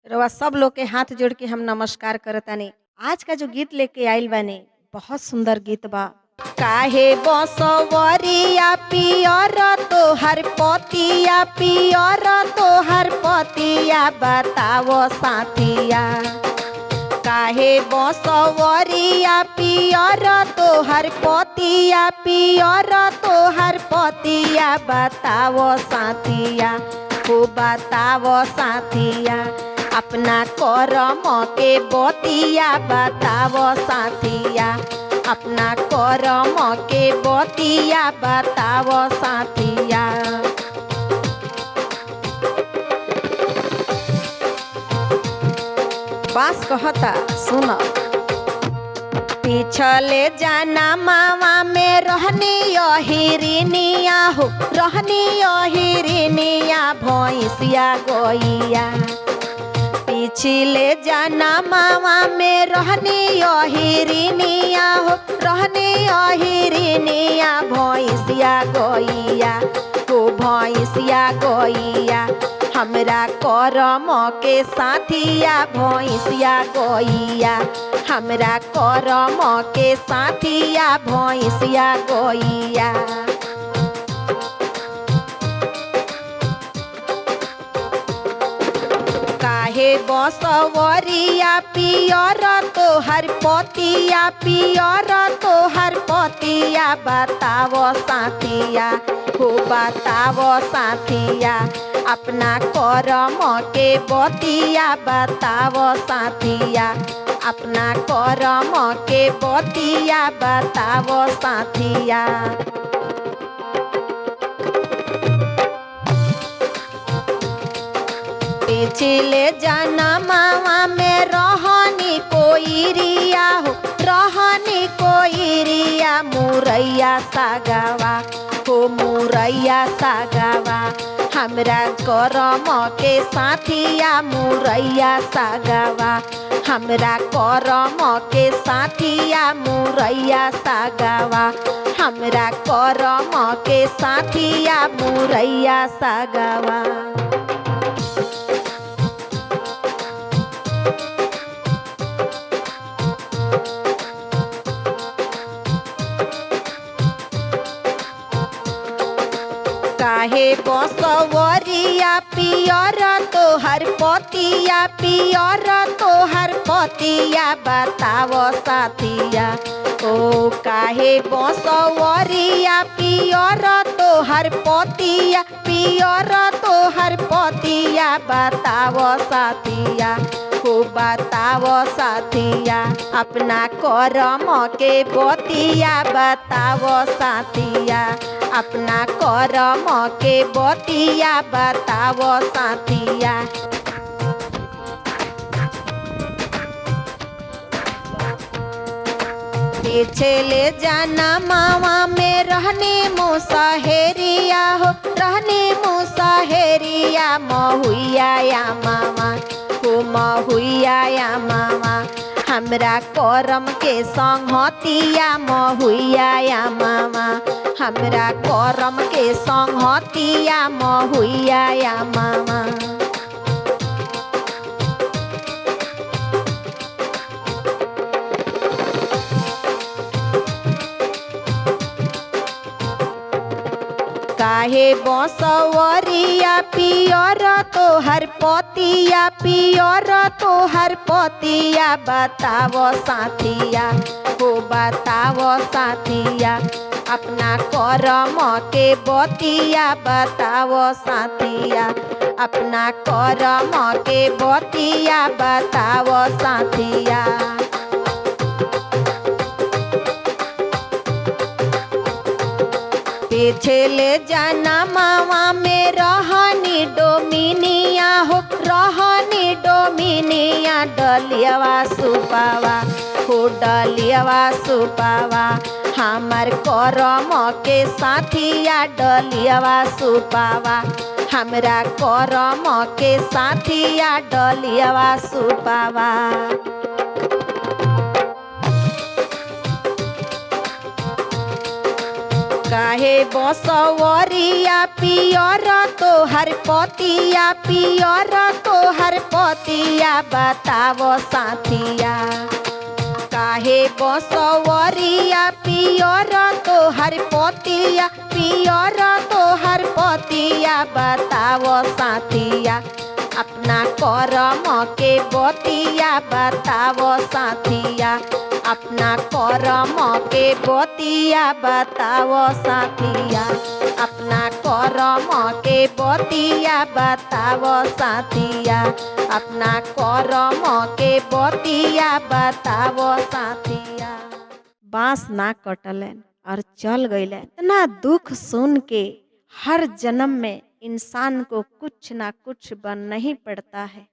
रउआ सब लोग के हाथ जोड़ के हम नमस्कार करतानी। आज का जो गीत लेके आइल बानी बहुत सुंदर गीत बा। काहे बसवरिया पियर तोहर पतिया, पियर तोहर पतिया, बताओ साथिया। काहे बसवरिया पियर तोहर पतिया, पियर तोहर पतिया, बताओ साथिया, हो बताओ साथिया। अपना करम के बतिया बताओ साथिया, अपना करम के बतिया बताओ साथिया। बास कहता सुन। पिछले जाना मावा में रहनी हिरनिया हो, रहनी हिरनिया भैंसिया गैया। पिछले जाना मावा में रहनी हिरनिया हो, रहनी हिरनिया भैंसिया गैया, हो भैंसिया गैया। हमरा करम के साथिया भैंसिया गैया, हमरा करम के साथिया भैंसिया गैया। काहे बसवरिया पियर तोहर पतिया, पियर तोहर पतिया, बताओ साथिया, हो बताओ साथिया। अपना करम के बतिया बताओ साथिया, अपना करम के बतिया बताओ साथिया। पिछले जन्मवा में रहनी कोई रिया हो, रहनी कोई रिया मुरैया सागवा, हो मुरैया सागवा। हमरा करम के साथिया मुरैया सागवा, हमरा करम के साथिया मुरैया सागवा, हमरा करम के साथिया मुरैया सागवा। काहे बसवरिया पियर तोहर पतिया, पियर तोहर पतिया, बताओ साथिया। ओ काहे बसवरिया पियर तोहर पतिया, पियर तोहर पतिया, बताओ साथिया, हो बताओ साथिया। अपना करम के बतिया बताओ साथिया, अपना करम के बतिया बताओ साथिया। पिछले जन्मवा में रहनी मुसहेरिया हो, रहनी मुसहेरिया महुइया या मामा, हो महुइया या मामा। हमरा करम के संगतिया महुइया या मामा, हमरा करम के संगतिया महुइया या मामा। काहे बसवरिया पियर तोहर पतिया, पियर तोहर पतिया, बताओ साथिया, हो बताओ साथिया। अपना करम के बतिया बताओ साथिया, अपना करम के बतिया बताओ साथिया। पिछले जन्मवा में रहनी डोमिनिया हो, रहनी डोमिनिया डलियवा सुपावा, हो डलियवा सुपावा। हमर करम के साथिया डलियवा सुपावा, हमरा करम के साथिया डलियवा सुपावा। काहे बसवरी पतिया पियर तोहर पतिया पियर तोहर पतिया बतावो साथिया काहे बसवरिया पियर तोहर पतिया पियर तोहर पतिया बतावो साथिया अपना करम के बतिया बतावो साथिया अपना करम के बतिया बतावो साथिया अपना करम के बतिया बतावो साथिया अपना करम के बतिया बतावो साथिया। बांस ना कटलन और चल गईले। इतना दुख सुन के हर जन्म में इंसान को कुछ ना कुछ बनना ही पड़ता है।